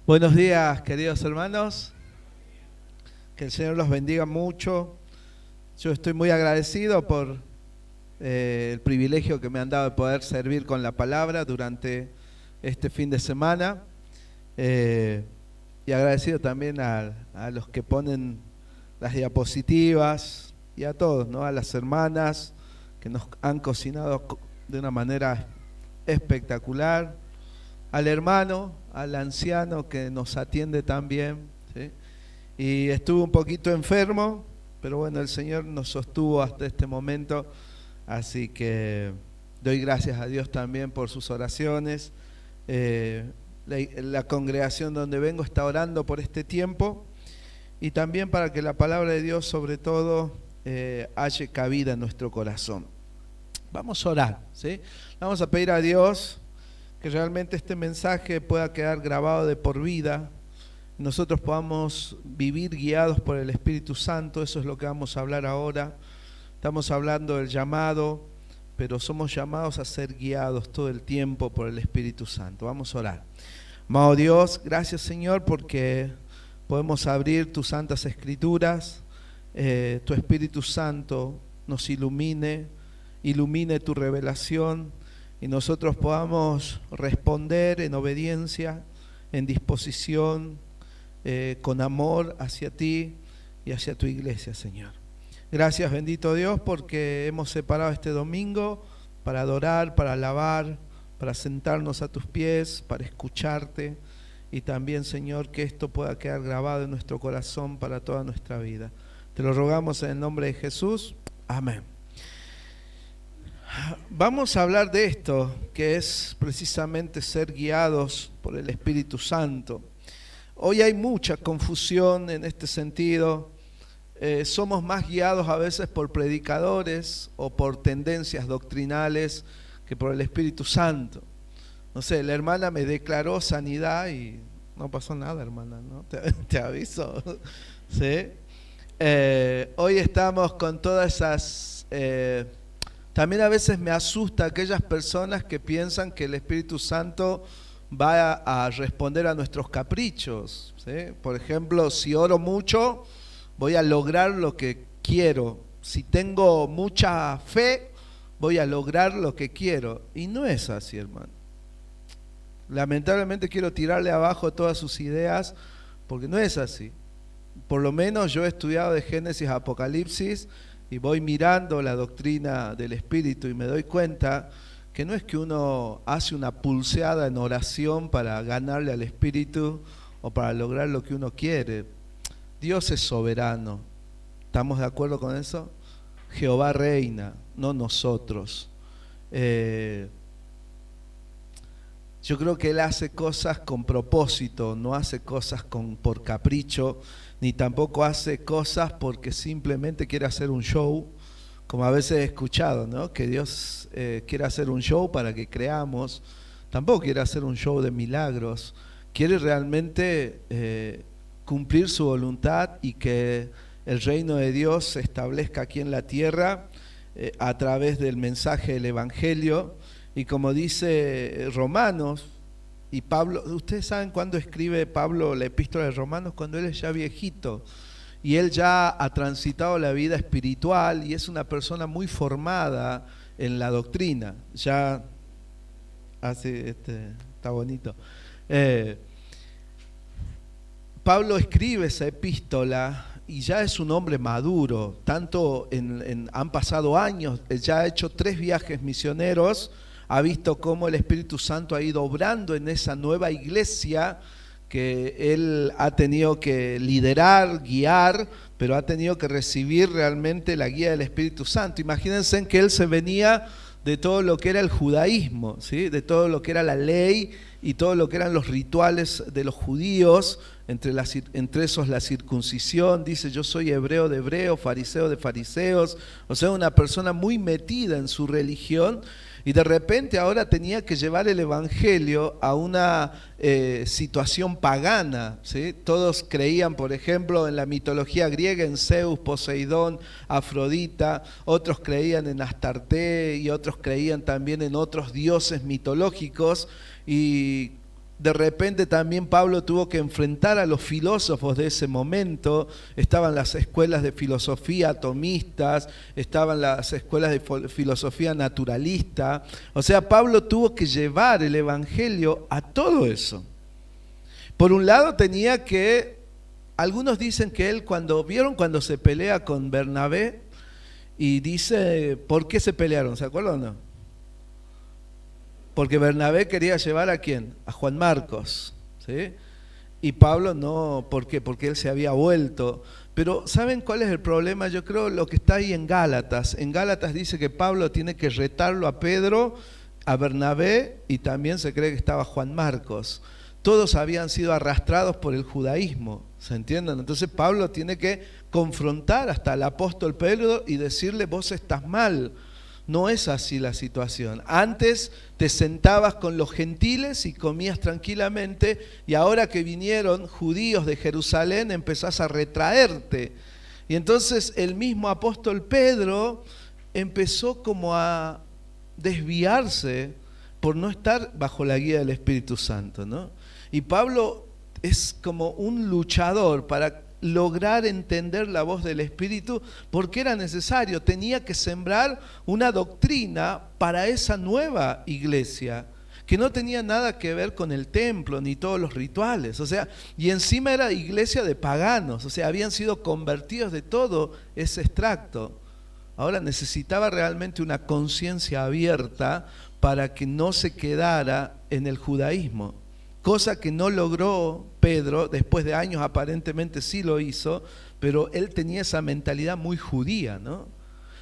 Buenos días, queridos hermanos. Que el Señor los bendiga mucho. Yo estoy muy agradecido por el privilegio que me han dado de poder servir con la palabra durante este fin de semana. Y agradecido también a los que ponen las diapositivas y a todos, ¿no? A las hermanas que nos han cocinado de una manera espectacular, al hermano, al anciano que nos atiende tan bien, ¿sí? Y estuve un poquito enfermo, pero bueno, el Señor nos sostuvo hasta este momento, así que doy gracias a Dios también por sus oraciones. La congregación donde vengo está orando por este tiempo y también para que la palabra de Dios sobre todo halle cabida en nuestro corazón. Vamos a orar, ¿sí? Vamos a pedir a Dios que realmente este mensaje pueda quedar grabado de por vida, nosotros podamos vivir guiados por el Espíritu Santo. Eso es lo que vamos a hablar ahora. Estamos hablando del llamado, pero somos llamados a ser guiados todo el tiempo por el Espíritu Santo. Vamos a orar. Amado Dios, gracias Señor porque podemos abrir tus santas escrituras, tu Espíritu Santo nos ilumine tu revelación y nosotros podamos responder en obediencia, en disposición, con amor hacia ti y hacia tu iglesia, Señor. Gracias, bendito Dios, porque hemos separado este domingo para adorar, para alabar, para sentarnos a tus pies, para escucharte y también, Señor, que esto pueda quedar grabado en nuestro corazón para toda nuestra vida. Te lo rogamos en el nombre de Jesús. Amén. Vamos a hablar de esto, que es precisamente ser guiados por el Espíritu Santo. Hoy hay mucha confusión en este sentido. Somos más guiados a veces por predicadores o por tendencias doctrinales que por el Espíritu Santo. No sé, la hermana me declaró sanidad y no pasó nada, hermana, ¿no? Te aviso. ¿Sí? Hoy estamos con todas esas... también a veces me asusta aquellas personas que piensan que el Espíritu Santo va a responder a nuestros caprichos, ¿sí? Por ejemplo, si oro mucho, voy a lograr lo que quiero. Si tengo mucha fe, voy a lograr lo que quiero. Y no es así, hermano. Lamentablemente quiero tirarle abajo todas sus ideas, porque no es así. Por lo menos yo he estudiado de Génesis a Apocalipsis y voy mirando la doctrina del Espíritu y me doy cuenta que no es que uno hace una pulseada en oración para ganarle al Espíritu o para lograr lo que uno quiere. Dios es soberano. ¿Estamos de acuerdo con eso? Jehová reina, no nosotros. Yo creo que Él hace cosas con propósito, no hace cosas por capricho, ni tampoco hace cosas porque simplemente quiere hacer un show, como a veces he escuchado, ¿no? Que Dios quiere hacer un show para que creamos. Tampoco quiere hacer un show de milagros. Quiere realmente cumplir su voluntad y que el reino de Dios se establezca aquí en la tierra a través del mensaje del Evangelio. Y como dice Romanos, y Pablo, ustedes saben cuándo escribe Pablo la epístola de Romanos, cuando él es ya viejito y él ya ha transitado la vida espiritual y es una persona muy formada en la doctrina. Ya hace, está bonito. Pablo escribe esa epístola y ya es un hombre maduro, tanto han pasado años, ya ha hecho 3 viajes misioneros, ha visto cómo el Espíritu Santo ha ido obrando en esa nueva iglesia que él ha tenido que liderar, guiar, pero ha tenido que recibir realmente la guía del Espíritu Santo. Imagínense en que él se venía de todo lo que era el judaísmo, ¿sí? De todo lo que era la ley y todo lo que eran los rituales de los judíos, entre esos la circuncisión. Dice: yo soy hebreo de hebreos, fariseo de fariseos, o sea, una persona muy metida en su religión. Y de repente ahora tenía que llevar el evangelio a una situación pagana, ¿sí? Todos creían, por ejemplo, en la mitología griega, en Zeus, Poseidón, Afrodita. Otros creían en Astarte y otros creían también en otros dioses mitológicos. Y De repente también Pablo tuvo que enfrentar a los filósofos de ese momento. Estaban las escuelas de filosofía atomistas, estaban las escuelas de filosofía naturalista. O sea, Pablo tuvo que llevar el evangelio a todo eso. Por un lado tenía que, algunos dicen que él cuando se pelea con Bernabé y dice, ¿por qué se pelearon? ¿Se acuerdan o no? Porque Bernabé quería llevar ¿a quién? A Juan Marcos, ¿sí? Y Pablo no, ¿por qué? Porque él se había vuelto. Pero ¿saben cuál es el problema? Yo creo lo que está ahí en Gálatas. En Gálatas dice que Pablo tiene que retarlo a Pedro, a Bernabé, y también se cree que estaba Juan Marcos. Todos habían sido arrastrados por el judaísmo, ¿se entienden? Entonces Pablo tiene que confrontar hasta al apóstol Pedro y decirle, vos estás mal. No es así la situación. Antes te sentabas con los gentiles y comías tranquilamente, y ahora que vinieron judíos de Jerusalén empezás a retraerte. Y entonces el mismo apóstol Pedro empezó como a desviarse por no estar bajo la guía del Espíritu Santo, ¿no? Y Pablo es como un luchador para lograr entender la voz del Espíritu, porque era necesario, tenía que sembrar una doctrina para esa nueva iglesia, que no tenía nada que ver con el templo ni todos los rituales, o sea, y encima era iglesia de paganos, o sea, habían sido convertidos de todo ese extracto. Ahora necesitaba realmente una conciencia abierta para que no se quedara en el judaísmo. Cosa que no logró Pedro, después de años aparentemente sí lo hizo, pero él tenía esa mentalidad muy judía, ¿no?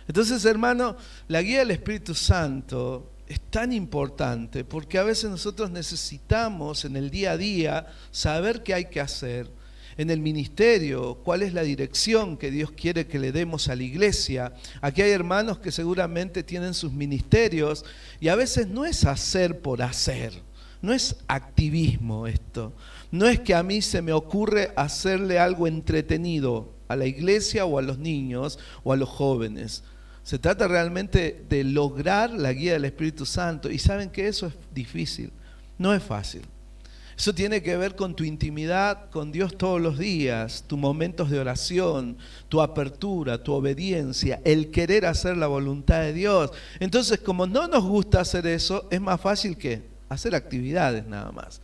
Entonces, hermano, la guía del Espíritu Santo es tan importante porque a veces nosotros necesitamos en el día a día saber qué hay que hacer. En el ministerio, cuál es la dirección que Dios quiere que le demos a la iglesia. Aquí hay hermanos que seguramente tienen sus ministerios y a veces no es hacer por hacer. No es activismo esto, no es que a mí se me ocurre hacerle algo entretenido a la iglesia o a los niños o a los jóvenes. Se trata realmente de lograr la guía del Espíritu Santo, y saben que eso es difícil, no es fácil. Eso tiene que ver con tu intimidad con Dios todos los días, tus momentos de oración, tu apertura, tu obediencia, el querer hacer la voluntad de Dios. Entonces, como no nos gusta hacer eso, es más fácil que hacer actividades nada más.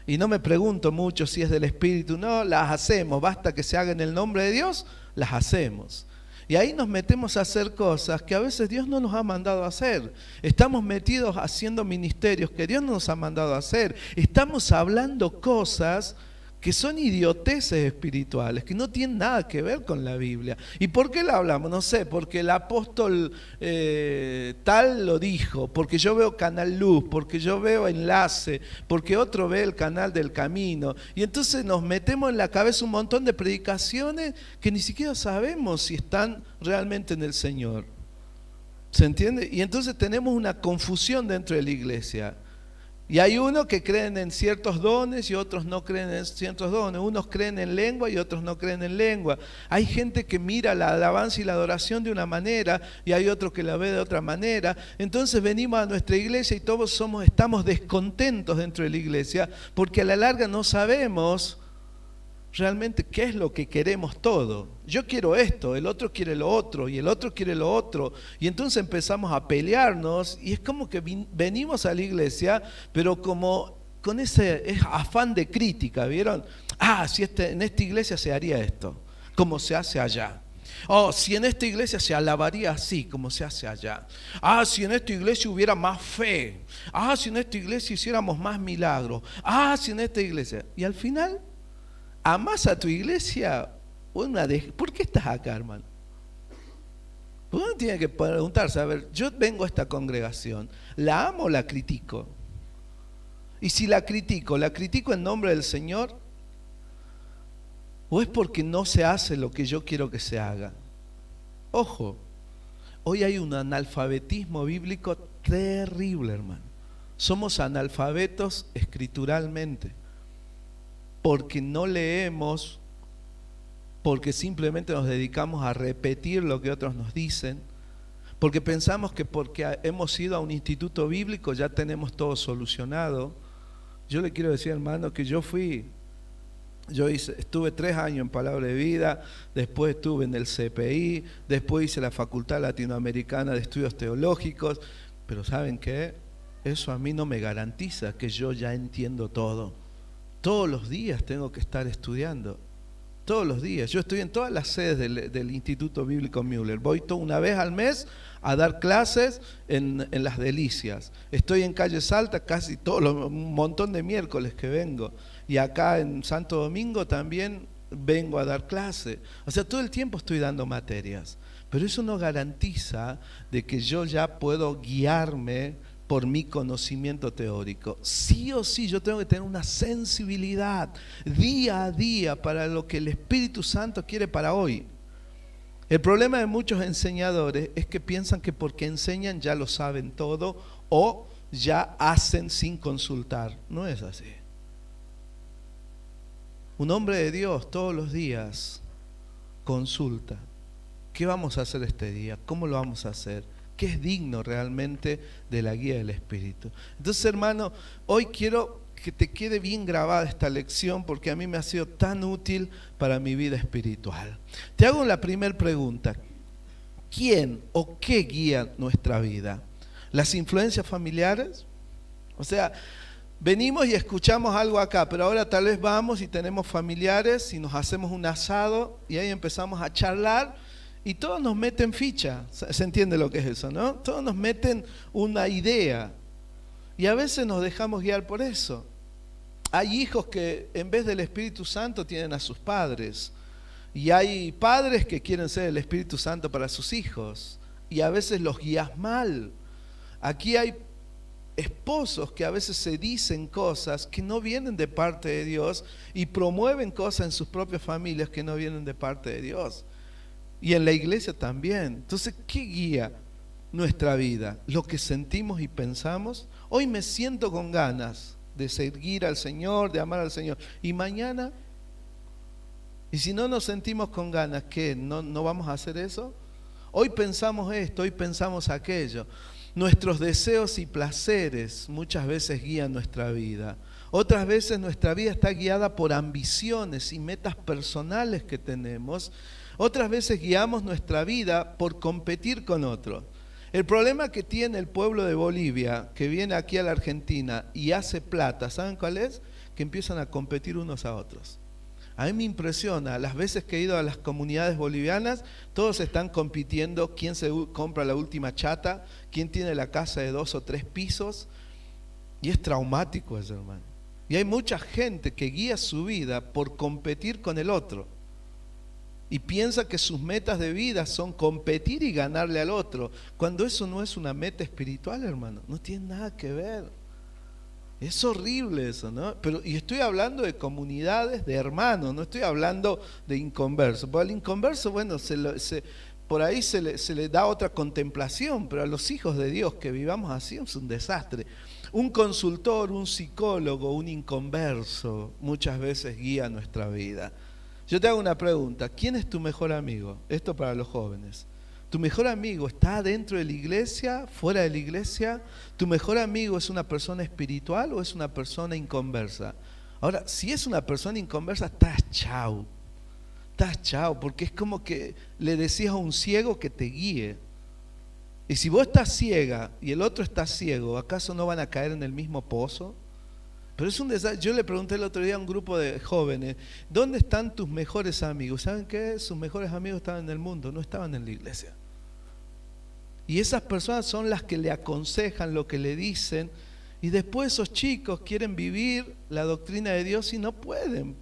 Y no me pregunto mucho si es del Espíritu, no, las hacemos, basta que se haga en el nombre de Dios, las hacemos. Y ahí nos metemos a hacer cosas que a veces Dios no nos ha mandado a hacer. Estamos metidos haciendo ministerios que Dios no nos ha mandado a hacer. Estamos hablando cosas que son idioteces espirituales, que no tienen nada que ver con la Biblia. ¿Y por qué la hablamos? No sé, porque el apóstol tal lo dijo, porque yo veo Canal Luz, porque yo veo Enlace, porque otro ve el canal del Camino. Y entonces nos metemos en la cabeza un montón de predicaciones que ni siquiera sabemos si están realmente en el Señor. ¿Se entiende? Y entonces tenemos una confusión dentro de la iglesia. Y hay unos que creen en ciertos dones y otros no creen en ciertos dones. Unos creen en lengua y otros no creen en lengua. Hay gente que mira la alabanza y la adoración de una manera y hay otro que la ve de otra manera. Entonces venimos a nuestra iglesia y todos estamos descontentos dentro de la iglesia porque a la larga no sabemos realmente qué es lo que queremos todo. Yo quiero esto, el otro quiere lo otro y el otro quiere lo otro, y entonces empezamos a pelearnos y es como que venimos a la iglesia pero como con ese afán de crítica, ¿vieron? Si en esta iglesia se haría esto, como se hace allá. Si en esta iglesia se alabaría así, como se hace allá. Si en esta iglesia hubiera más fe. Si en esta iglesia hiciéramos más milagros. Si en esta iglesia. Y al final ¿amás a tu iglesia? ¿Por qué estás acá, hermano? Uno tiene que preguntarse, a ver, yo vengo a esta congregación, ¿la amo o la critico? Y si ¿la critico en nombre del Señor? ¿O es porque no se hace lo que yo quiero que se haga? Ojo, hoy hay un analfabetismo bíblico terrible, hermano. Somos analfabetos escrituralmente. Porque no leemos, porque simplemente nos dedicamos a repetir lo que otros nos dicen, porque pensamos que porque hemos ido a un instituto bíblico ya tenemos todo solucionado, Yo le quiero decir, hermano, que estuve 3 años en Palabra de Vida, después estuve en el CPI, después hice la Facultad Latinoamericana de Estudios Teológicos, pero ¿saben qué? Eso a mí no me garantiza que yo ya entiendo todo. Todos los días tengo que estar estudiando, todos los días. Yo estoy en todas las sedes del Instituto Bíblico Müller, voy una vez al mes a dar clases en Las Delicias. Estoy en Calle Salta casi un montón de miércoles que vengo. Y acá en Santo Domingo también vengo a dar clase. O sea, todo el tiempo estoy dando materias. Pero eso no garantiza de que yo ya puedo guiarme por mi conocimiento teórico. Sí o sí yo tengo que tener una sensibilidad día a día para lo que el Espíritu Santo quiere para hoy. El problema de muchos enseñadores es que piensan que porque enseñan ya lo saben todo o ya hacen sin consultar. No es así. Un hombre de Dios todos los días consulta. ¿Qué vamos a hacer este día? ¿Cómo lo vamos a hacer? ¿Qué es digno realmente de la guía del Espíritu? Entonces, hermano, hoy quiero que te quede bien grabada esta lección porque a mí me ha sido tan útil para mi vida espiritual. Te hago la primera pregunta. ¿Quién o qué guía nuestra vida? ¿Las influencias familiares? O sea, venimos y escuchamos algo acá, pero ahora tal vez vamos y tenemos familiares y nos hacemos un asado y ahí empezamos a charlar y todos nos meten ficha. ¿Se entiende lo que es eso, no? Todos nos meten una idea y a veces nos dejamos guiar por eso. Hay hijos que en vez del Espíritu Santo tienen a sus padres y hay padres que quieren ser el Espíritu Santo para sus hijos y a veces los guías mal. Aquí hay esposos que a veces se dicen cosas que no vienen de parte de Dios y promueven cosas en sus propias familias que no vienen de parte de Dios. Y en la iglesia también. Entonces, ¿qué guía nuestra vida? ¿Lo que sentimos y pensamos? Hoy me siento con ganas de seguir al Señor, de amar al Señor. ¿Y mañana? ¿Y si no nos sentimos con ganas, qué? ¿No vamos a hacer eso? Hoy pensamos esto, hoy pensamos aquello. Nuestros deseos y placeres muchas veces guían nuestra vida. Otras veces nuestra vida está guiada por ambiciones y metas personales que tenemos. Otras veces guiamos nuestra vida por competir con otros. El problema que tiene el pueblo de Bolivia, que viene aquí a la Argentina y hace plata, ¿saben cuál es? Que empiezan a competir unos a otros. A mí me impresiona, las veces que he ido a las comunidades bolivianas, todos están compitiendo quién se compra la última chata, quién tiene la casa de 2 o 3 pisos, y es traumático eso, hermano. Y hay mucha gente que guía su vida por competir con el otro, y piensa que sus metas de vida son competir y ganarle al otro, cuando eso no es una meta espiritual, hermano, no tiene nada que ver. Es horrible eso, ¿no? Y estoy hablando de comunidades de hermanos, no estoy hablando de inconversos. Porque al inconverso, bueno, por ahí se le da otra contemplación, pero a los hijos de Dios que vivamos así es un desastre. Un consultor, un psicólogo, un inconverso muchas veces guía nuestra vida. Yo te hago una pregunta, ¿quién es tu mejor amigo? Esto para los jóvenes. ¿Tu mejor amigo está dentro de la iglesia, fuera de la iglesia? ¿Tu mejor amigo es una persona espiritual o es una persona inconversa? Ahora, si es una persona inconversa, estás chao, porque es como que le decías a un ciego que te guíe. Y si vos estás ciega y el otro está ciego, ¿acaso no van a caer en el mismo pozo? Pero es un desastre. Yo le pregunté el otro día a un grupo de jóvenes, ¿dónde están tus mejores amigos? ¿Saben qué? Sus mejores amigos estaban en el mundo, no estaban en la iglesia. Y esas personas son las que le aconsejan lo que le dicen, y después esos chicos quieren vivir la doctrina de Dios y no pueden,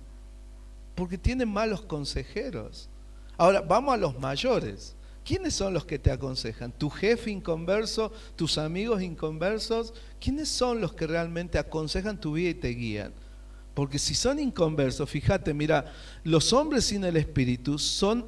porque tienen malos consejeros. Ahora, vamos a los mayores. ¿Quiénes son los que te aconsejan? ¿Tu jefe inconverso? ¿Tus amigos inconversos? ¿Quiénes son los que realmente aconsejan tu vida y te guían? Porque si son inconversos, fíjate, mira, los hombres sin el Espíritu son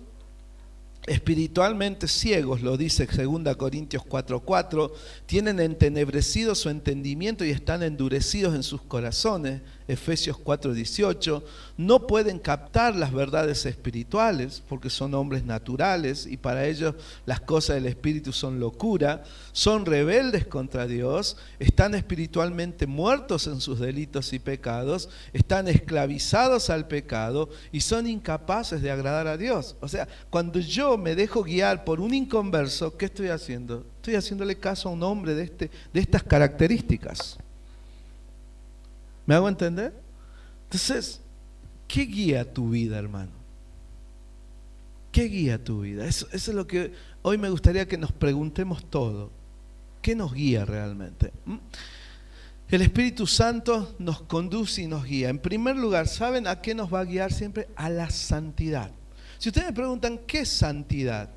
espiritualmente ciegos, lo dice 2 Corintios 4:4, tienen entenebrecido su entendimiento y están endurecidos en sus corazones. Efesios 4:18, no pueden captar las verdades espirituales porque son hombres naturales y para ellos las cosas del espíritu son locura, son rebeldes contra Dios, están espiritualmente muertos en sus delitos y pecados, están esclavizados al pecado y son incapaces de agradar a Dios. O sea, cuando yo me dejo guiar por un inconverso, ¿qué estoy haciendo? Estoy haciéndole caso a un hombre de estas características. ¿Me hago entender? Entonces, ¿qué guía tu vida, hermano? ¿Qué guía tu vida? Eso es lo que hoy me gustaría que nos preguntemos todo. ¿Qué nos guía realmente? El Espíritu Santo nos conduce y nos guía. En primer lugar, ¿saben a qué nos va a guiar siempre? A la santidad. Si ustedes me preguntan, ¿qué es santidad?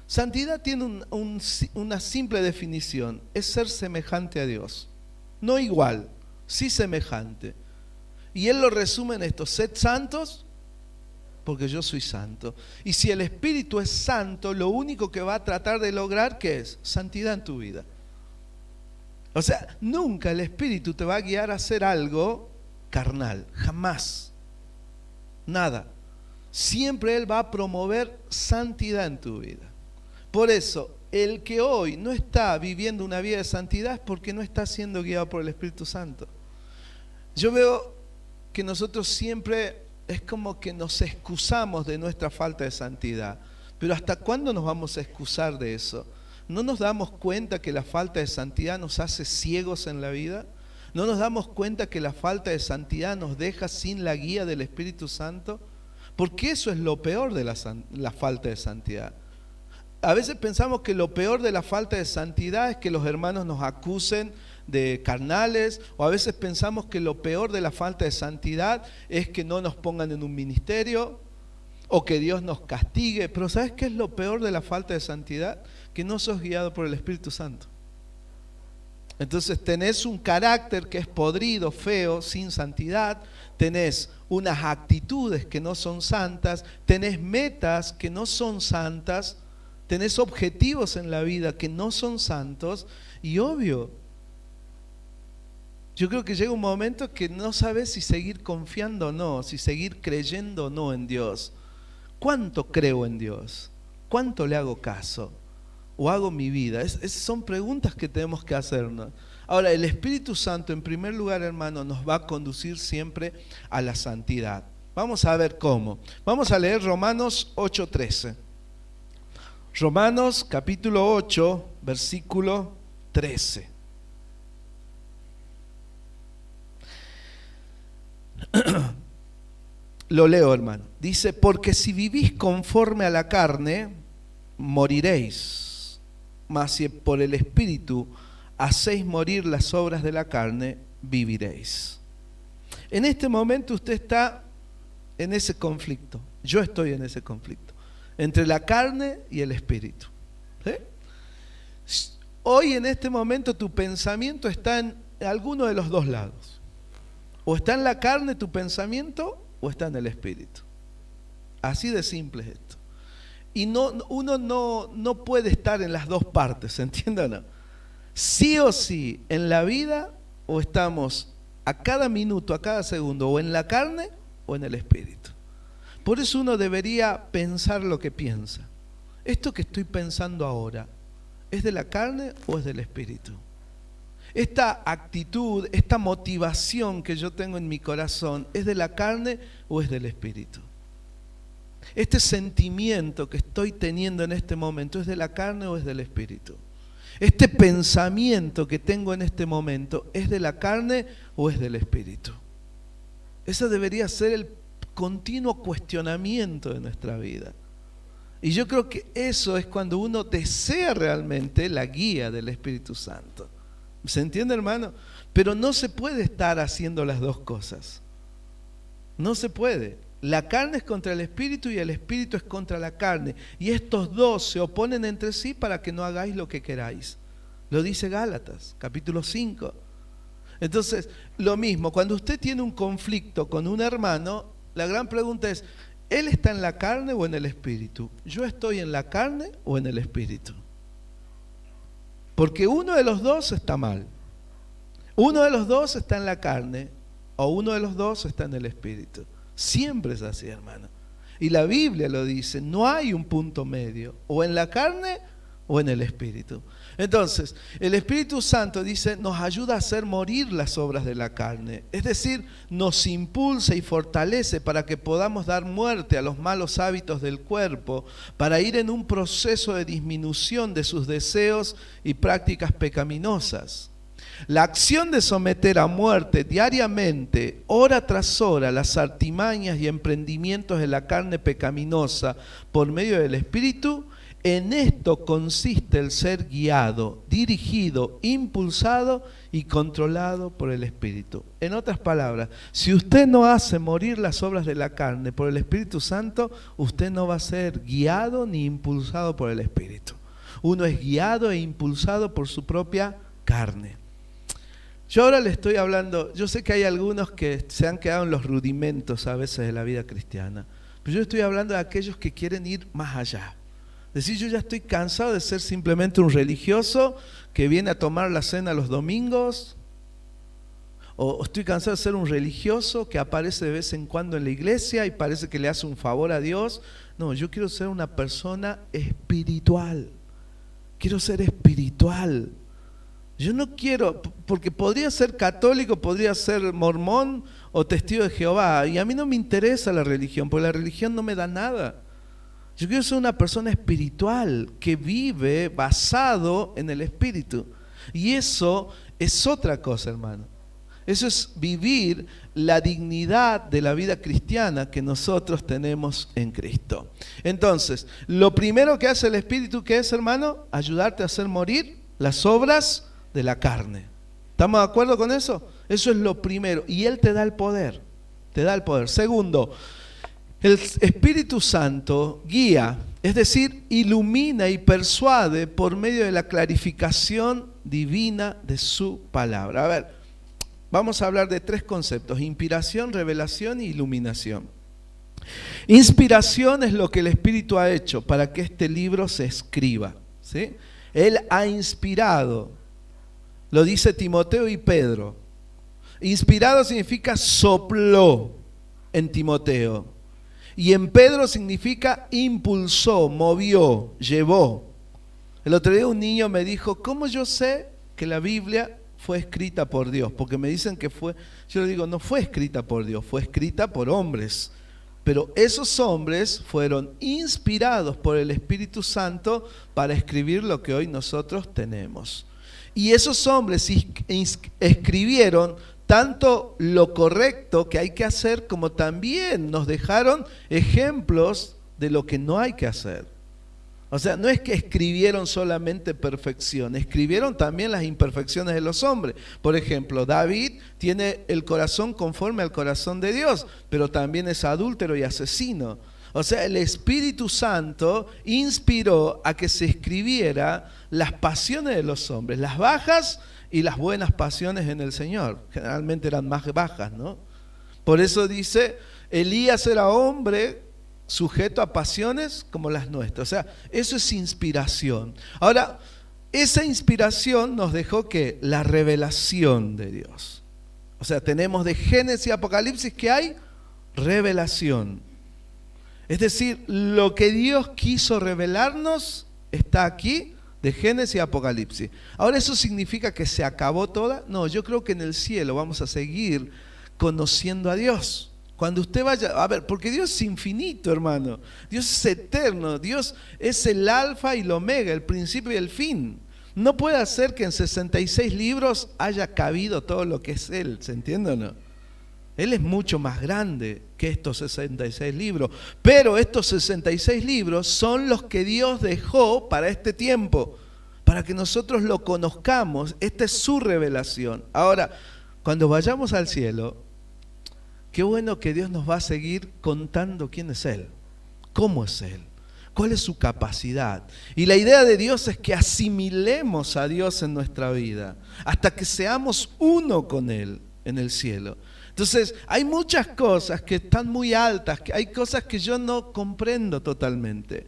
Santidad tiene una simple definición, es ser semejante a Dios. No igual, sí semejante. Y él lo resume en esto: sed santos porque yo soy santo. Y si el Espíritu es santo, lo único que va a tratar de lograr, ¿qué es? Santidad en tu vida. O sea, nunca el Espíritu te va a guiar a hacer algo carnal, jamás. Nada. Siempre él va a promover santidad en tu vida. Por eso, el que hoy no está viviendo una vida de santidad es porque no está siendo guiado por el Espíritu Santo. Yo veo que nosotros siempre es como que nos excusamos de nuestra falta de santidad. Pero ¿hasta cuándo nos vamos a excusar de eso? ¿No nos damos cuenta que la falta de santidad nos hace ciegos en la vida? ¿No nos damos cuenta que la falta de santidad nos deja sin la guía del Espíritu Santo? Porque eso es lo peor de la falta de santidad. A veces pensamos que lo peor de la falta de santidad es que los hermanos nos acusen de carnales, o a veces pensamos que lo peor de la falta de santidad es que no nos pongan en un ministerio o que Dios nos castigue. Pero ¿sabes qué es lo peor de la falta de santidad? Que no sos guiado por el Espíritu Santo. Entonces tenés un carácter que es podrido, feo, sin santidad, tenés unas actitudes que no son santas, tenés metas que no son santas, tenés objetivos en la vida que no son santos, y obvio, yo creo que llega un momento que no sabes si seguir confiando o no, si seguir creyendo o no en Dios. ¿Cuánto creo en Dios? ¿Cuánto le hago caso? ¿O hago mi vida? Esas son preguntas que tenemos que hacernos. Ahora, el Espíritu Santo, en primer lugar, hermano, nos va a conducir siempre a la santidad. Vamos a ver cómo. Vamos a leer Romanos 8:13. Romanos capítulo 8, versículo 13. Lo leo, hermano. Dice: porque si vivís conforme a la carne, moriréis. Mas si por el Espíritu hacéis morir las obras de la carne, viviréis. En este momento usted está en ese conflicto. Yo estoy en ese conflicto entre la carne y el Espíritu. ¿Sí? Hoy en este momento tu pensamiento está en alguno de los dos lados. O está en la carne tu pensamiento o está en el Espíritu. Así de simple es esto. Y uno no puede estar en las dos partes, ¿entienden o no? Sí o sí, en la vida o estamos a cada minuto, a cada segundo, o en la carne o en el Espíritu. Por eso uno debería pensar lo que piensa. ¿Esto que estoy pensando ahora es de la carne o es del Espíritu? Esta actitud, esta motivación que yo tengo en mi corazón, ¿es de la carne o es del Espíritu? Este sentimiento que estoy teniendo en este momento, ¿es de la carne o es del Espíritu? Este pensamiento que tengo en este momento, ¿es de la carne o es del Espíritu? Ese debería ser el continuo cuestionamiento de nuestra vida. Y yo creo que eso es cuando uno desea realmente la guía del Espíritu Santo. ¿Se entiende, hermano? Pero no se puede estar haciendo las dos cosas. No se puede. La carne es contra el Espíritu y el Espíritu es contra la carne. Y estos dos se oponen entre sí para que no hagáis lo que queráis. Lo dice Gálatas, capítulo 5. Entonces, lo mismo, cuando usted tiene un conflicto con un hermano, la gran pregunta es, ¿él está en la carne o en el Espíritu? ¿Yo estoy en la carne o en el Espíritu? Porque uno de los dos está mal. Uno de los dos está en la carne o uno de los dos está en el Espíritu. Siempre es así, hermano. Y la Biblia lo dice, no hay un punto medio, o en la carne o en el Espíritu. Entonces, el Espíritu Santo dice, nos ayuda a hacer morir las obras de la carne. Es decir, nos impulsa y fortalece para que podamos dar muerte a los malos hábitos del cuerpo, para ir en un proceso de disminución de sus deseos y prácticas pecaminosas. La acción de someter a muerte diariamente, hora tras hora, las artimañas y emprendimientos de la carne pecaminosa por medio del Espíritu, en esto consiste el ser guiado, dirigido, impulsado y controlado por el Espíritu. En otras palabras, si usted no hace morir las obras de la carne por el Espíritu Santo, usted no va a ser guiado ni impulsado por el Espíritu. Uno es guiado e impulsado por su propia carne. Yo ahora le estoy hablando, yo sé que hay algunos que se han quedado en los rudimentos a veces de la vida cristiana, pero yo estoy hablando de aquellos que quieren ir más allá. Es decir, yo ya estoy cansado de ser simplemente un religioso que viene a tomar la cena los domingos, o estoy cansado de ser un religioso que aparece de vez en cuando en la iglesia y parece que le hace un favor a Dios. No, yo quiero ser una persona espiritual. Quiero ser espiritual. Yo no quiero, porque podría ser católico, podría ser mormón o testigo de Jehová, y a mí no me interesa la religión, porque la religión no me da nada. Yo quiero ser una persona espiritual que vive basado en el Espíritu. Y eso es otra cosa, hermano. Eso es vivir la dignidad de la vida cristiana que nosotros tenemos en Cristo. Entonces, lo primero que hace el Espíritu, ¿qué es, hermano? Ayudarte a hacer morir las obras de la carne. ¿Estamos de acuerdo con eso? Eso es lo primero. Y Él te da el poder. Te da el poder. Segundo, el Espíritu Santo guía, es decir, ilumina y persuade por medio de la clarificación divina de su palabra. A ver, vamos a hablar de tres conceptos: inspiración, revelación y iluminación. Inspiración es lo que el Espíritu ha hecho para que este libro se escriba, ¿sí? Él ha inspirado, lo dice Timoteo y Pedro. Inspirado significa sopló en Timoteo. Y en Pedro significa impulsó, movió, llevó. El otro día un niño me dijo, ¿cómo yo sé que la Biblia fue escrita por Dios? Porque me dicen que fue, yo le digo, no fue escrita por Dios, fue escrita por hombres. Pero esos hombres fueron inspirados por el Espíritu Santo para escribir lo que hoy nosotros tenemos. Y esos hombres escribieron tanto lo correcto que hay que hacer, como también nos dejaron ejemplos de lo que no hay que hacer. O sea, no es que escribieron solamente perfección, escribieron también las imperfecciones de los hombres. Por ejemplo, David tiene el corazón conforme al corazón de Dios, pero también es adúltero y asesino. O sea, el Espíritu Santo inspiró a que se escribiera las pasiones de los hombres, las bajas y las buenas pasiones en el Señor. Generalmente eran más bajas, ¿no? Por eso dice, Elías era hombre sujeto a pasiones como las nuestras. O sea, eso es inspiración. Ahora, esa inspiración nos dejó que la revelación de Dios. O sea, tenemos de Génesis y Apocalipsis que hay revelación. Es decir, lo que Dios quiso revelarnos está aquí, de Génesis y Apocalipsis. Ahora, ¿eso significa que se acabó toda? No, yo creo que en el cielo vamos a seguir conociendo a Dios. Cuando usted vaya, a ver, porque Dios es infinito, hermano. Dios es eterno. Dios es el alfa y el omega, el principio y el fin. No puede ser que en 66 libros haya cabido todo lo que es Él, ¿se entiende o no? Él es mucho más grande que estos 66 libros. Pero estos 66 libros son los que Dios dejó para este tiempo, para que nosotros lo conozcamos. Esta es su revelación. Ahora, cuando vayamos al cielo, qué bueno que Dios nos va a seguir contando quién es Él, cómo es Él, cuál es su capacidad. Y la idea de Dios es que asimilemos a Dios en nuestra vida, hasta que seamos uno con Él en el cielo. Entonces, hay muchas cosas que están muy altas, que hay cosas que yo no comprendo totalmente.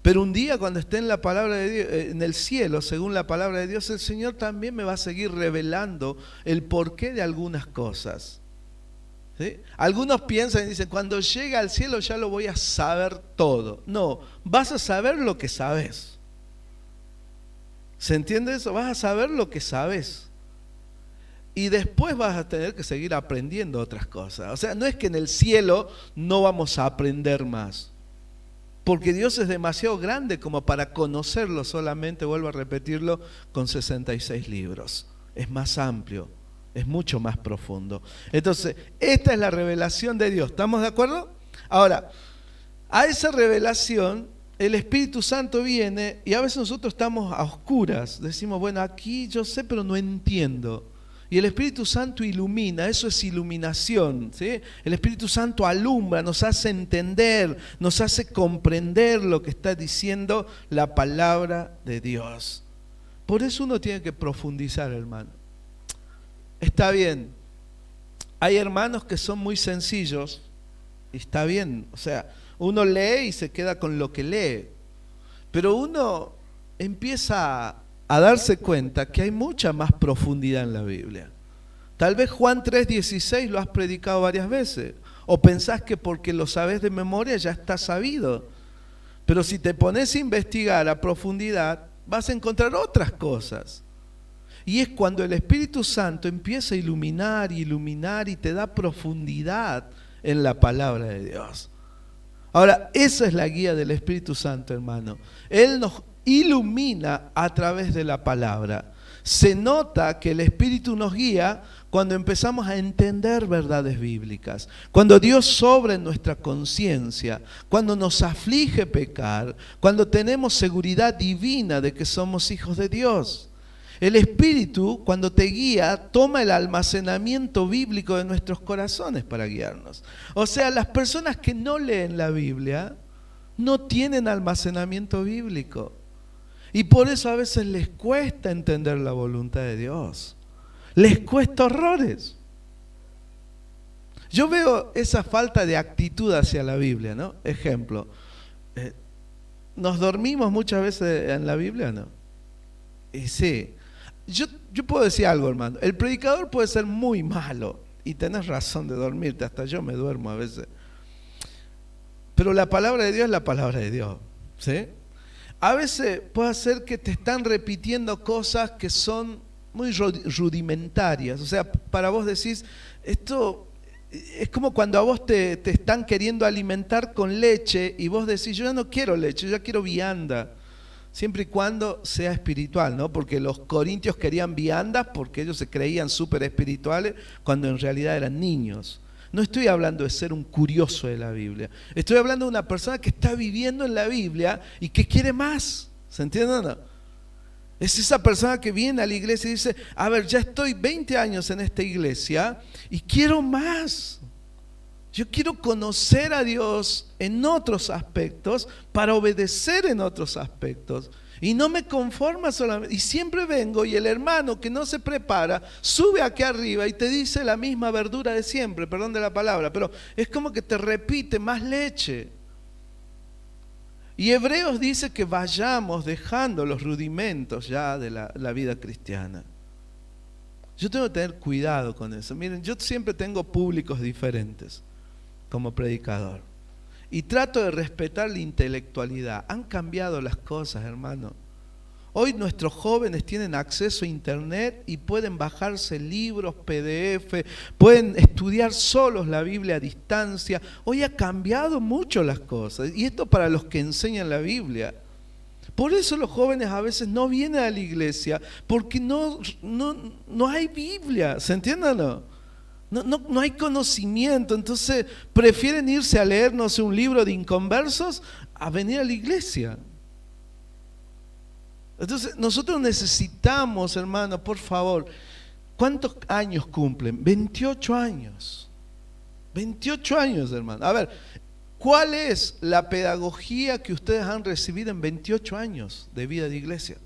Pero un día, cuando esté en la palabra de Dios, en el cielo, según la palabra de Dios, el Señor también me va a seguir revelando el porqué de algunas cosas. ¿Sí? Algunos piensan y dicen, cuando llegue al cielo ya lo voy a saber todo. No, vas a saber lo que sabes. ¿Se entiende eso? Vas a saber lo que sabes. Y después vas a tener que seguir aprendiendo otras cosas. O sea, no es que en el cielo no vamos a aprender más. Porque Dios es demasiado grande como para conocerlo solamente, vuelvo a repetirlo, con 66 libros. Es más amplio, es mucho más profundo. Entonces, esta es la revelación de Dios. ¿Estamos de acuerdo? Ahora, a esa revelación el Espíritu Santo viene y a veces nosotros estamos a oscuras. Decimos, bueno, aquí yo sé, pero no entiendo. Y el Espíritu Santo ilumina, eso es iluminación, ¿sí? El Espíritu Santo alumbra, nos hace entender, nos hace comprender lo que está diciendo la palabra de Dios. Por eso uno tiene que profundizar, hermano. Está bien, hay hermanos que son muy sencillos, y está bien, o sea, uno lee y se queda con lo que lee, pero uno empieza a darse cuenta que hay mucha más profundidad en la Biblia. Tal vez Juan 3:16 lo has predicado varias veces, o pensás que porque lo sabes de memoria ya está sabido, pero si te pones a investigar a profundidad vas a encontrar otras cosas. Y es cuando el Espíritu Santo empieza a iluminar y te da profundidad en la palabra de Dios. Ahora, esa es la guía del Espíritu Santo, hermano. Él nos ilumina a través de la palabra. Se nota que el Espíritu nos guía cuando empezamos a entender verdades bíblicas, cuando Dios obra en nuestra conciencia, cuando nos aflige pecar, cuando tenemos seguridad divina de que somos hijos de Dios. El Espíritu, cuando te guía, toma el almacenamiento bíblico de nuestros corazones para guiarnos. O sea, las personas que no leen la Biblia no tienen almacenamiento bíblico. Y por eso a veces les cuesta entender la voluntad de Dios. Les cuesta horrores. Yo veo esa falta de actitud hacia la Biblia, ¿no? Ejemplo, ¿nos dormimos muchas veces en la Biblia, no? Y sí. Yo puedo decir algo, hermano. El predicador puede ser muy malo y tenés razón de dormirte, hasta yo me duermo a veces. Pero la palabra de Dios es la palabra de Dios, ¿sí? A veces puede ser que te están repitiendo cosas que son muy rudimentarias. O sea, para vos decís, esto es como cuando a vos te están queriendo alimentar con leche y vos decís, yo ya no quiero leche, yo ya quiero vianda. Siempre y cuando sea espiritual, ¿no? Porque los corintios querían viandas porque ellos se creían súper espirituales cuando en realidad eran niños. No estoy hablando de ser un curioso de la Biblia. Estoy hablando de una persona que está viviendo en la Biblia y que quiere más. ¿Se entiende o no? Es esa persona que viene a la iglesia y dice, a ver, ya estoy 20 años en esta iglesia y quiero más. Yo quiero conocer a Dios en otros aspectos para obedecer en otros aspectos. Y no me conforma solamente. Y siempre vengo y el hermano que no se prepara sube aquí arriba y te dice la misma verdura de siempre, perdón de la palabra, pero es como que te repite más leche. Y Hebreos dice que vayamos dejando los rudimentos ya de la vida cristiana. Yo tengo que tener cuidado con eso. Miren, yo siempre tengo públicos diferentes como predicador y trato de respetar la intelectualidad. Han cambiado las cosas, hermano. Hoy nuestros jóvenes tienen acceso a internet y pueden bajarse libros, PDF, pueden estudiar solos la Biblia a distancia. Hoy ha cambiado mucho las cosas, y esto para los que enseñan la Biblia. Por eso los jóvenes a veces no vienen a la iglesia, porque no hay Biblia, ¿se entiende o no? No hay conocimiento, entonces prefieren irse a leer, no sé, un libro de inconversos a venir a la iglesia. Entonces nosotros necesitamos, hermano, por favor, ¿cuántos años cumplen? 28 años. 28 años, hermano. A ver, ¿cuál es la pedagogía que ustedes han recibido en 28 años de vida de iglesia?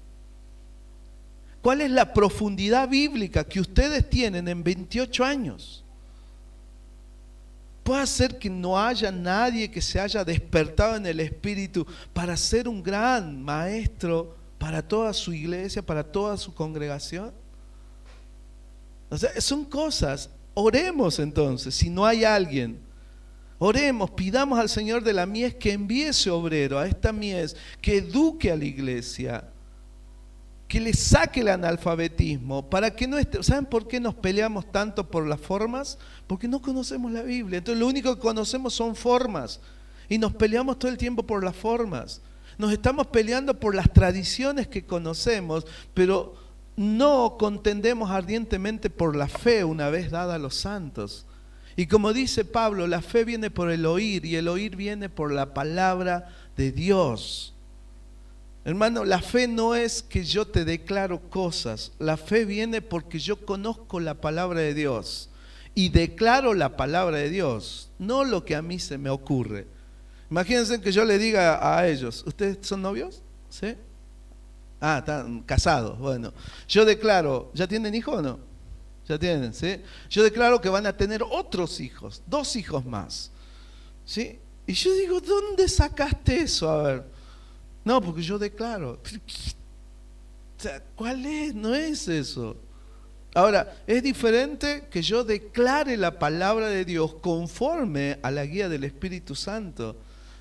¿Cuál es la profundidad bíblica que ustedes tienen en 28 años? Puede ser que no haya nadie que se haya despertado en el Espíritu para ser un gran maestro para toda su iglesia, para toda su congregación. O sea, son cosas Oremos entonces, si no hay alguien. Oremos, pidamos al Señor de la mies que envíe ese obrero a esta mies, que eduque a la iglesia, que le saque el analfabetismo, para que no esté. ¿Saben por qué nos peleamos tanto por las formas? Porque no conocemos la Biblia. Entonces lo único que conocemos son formas. Y nos peleamos todo el tiempo por las formas. Nos estamos peleando por las tradiciones que conocemos, pero no contendemos ardientemente por la fe una vez dada a los santos. Y como dice Pablo, la fe viene por el oír y el oír viene por la palabra de Dios. Hermano, la fe no es que yo te declaro cosas, la fe viene porque yo conozco la palabra de Dios y declaro la palabra de Dios, no lo que a mí se me ocurre. Imagínense que yo le diga a ellos, ¿ustedes son novios? ¿Sí? Ah, están casados, bueno. Yo declaro, ¿ya tienen hijos o no? Ya tienen, ¿sí? Yo declaro que van a tener otros hijos, 2 hijos más, ¿sí? Y yo digo, ¿dónde sacaste eso? A ver. No, porque yo declaro. O sea, ¿cuál es? No es eso. Ahora, es diferente que yo declare la palabra de Dios conforme a la guía del Espíritu Santo.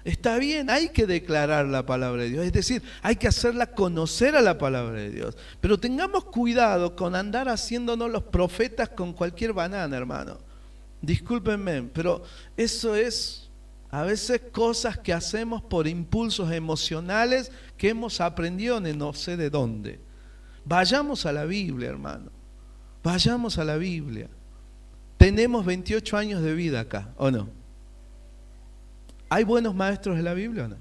Está bien, hay que declarar la palabra de Dios, es decir, hay que hacerla conocer a la palabra de Dios. Pero tengamos cuidado con andar haciéndonos los profetas con cualquier banana, hermano. Discúlpenme, pero eso es a veces cosas que hacemos por impulsos emocionales que hemos aprendido de no sé de dónde. Vayamos a la Biblia, hermano. Vayamos a la Biblia. Tenemos 28 años de vida acá, ¿o no? ¿Hay buenos maestros de la Biblia o no?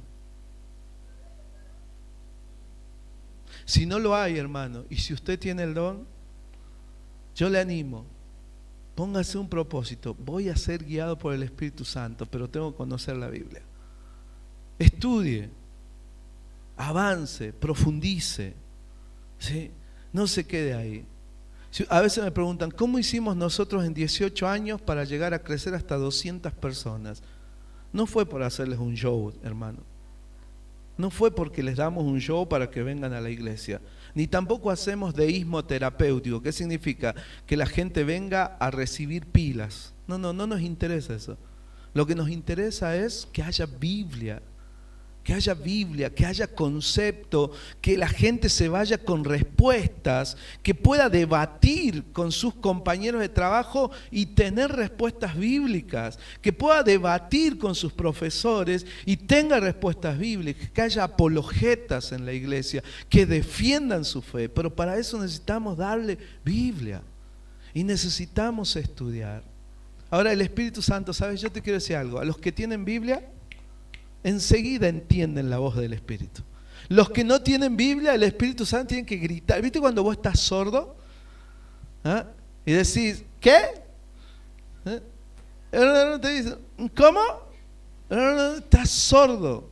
Si no lo hay, hermano, y si usted tiene el don, yo le animo, póngase un propósito, voy a ser guiado por el Espíritu Santo, pero tengo que conocer la Biblia. Estudie, avance, profundice, ¿sí? No se quede ahí. A veces me preguntan, ¿cómo hicimos nosotros en 18 años para llegar a crecer hasta 200 personas? No fue por hacerles un show, hermano. No fue porque les damos un show para que vengan a la iglesia. Ni tampoco hacemos deísmo terapéutico. ¿Qué significa? Que la gente venga a recibir pilas. No nos interesa eso. Lo que nos interesa es que haya Biblia, que haya concepto, que la gente se vaya con respuestas, que pueda debatir con sus compañeros de trabajo y tener respuestas bíblicas, que pueda debatir con sus profesores y tenga respuestas bíblicas, que haya apologetas en la iglesia, que defiendan su fe. Pero para eso necesitamos darle Biblia y necesitamos estudiar. Ahora el Espíritu Santo, ¿sabes? Yo te quiero decir algo, a los que tienen Biblia enseguida entienden la voz del Espíritu. Los que no tienen Biblia, el Espíritu Santo tiene que gritar. ¿Viste cuando vos estás sordo? ¿Ah? Y decís, ¿qué? Te dice, ¿cómo? Estás sordo.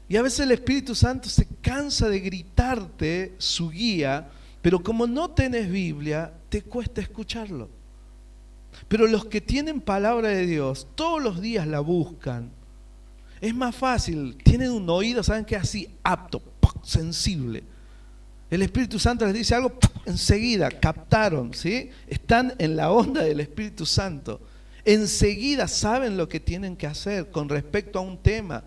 Y a veces el Espíritu Santo se cansa de gritarte su guía, pero como no tenés Biblia, te cuesta escucharlo. Pero los que tienen palabra de Dios, todos los días la buscan. Es más fácil, tienen un oído, ¿saben qué? Así, apto, sensible. El Espíritu Santo les dice algo, enseguida, captaron, ¿sí? Están en la onda del Espíritu Santo. Enseguida saben lo que tienen que hacer con respecto a un tema,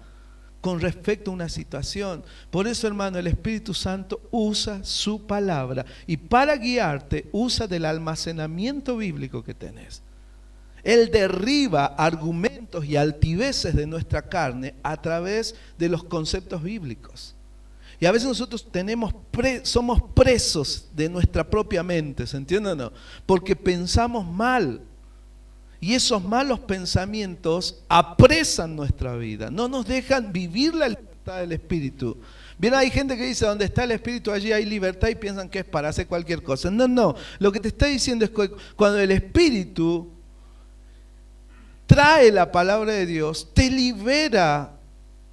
con respecto a una situación. Por eso, hermano, el Espíritu Santo usa su palabra y para guiarte usa del almacenamiento bíblico que tenés. Él derriba argumentos y altiveces de nuestra carne a través de los conceptos bíblicos. Y a veces nosotros somos presos de nuestra propia mente, ¿se entiende o no? Porque pensamos mal. Y esos malos pensamientos apresan nuestra vida, no nos dejan vivir la libertad del Espíritu. Bien, hay gente que dice, donde está el Espíritu allí hay libertad y piensan que es para hacer cualquier cosa. No, lo que te está diciendo es que cuando el Espíritu trae la palabra de Dios, te libera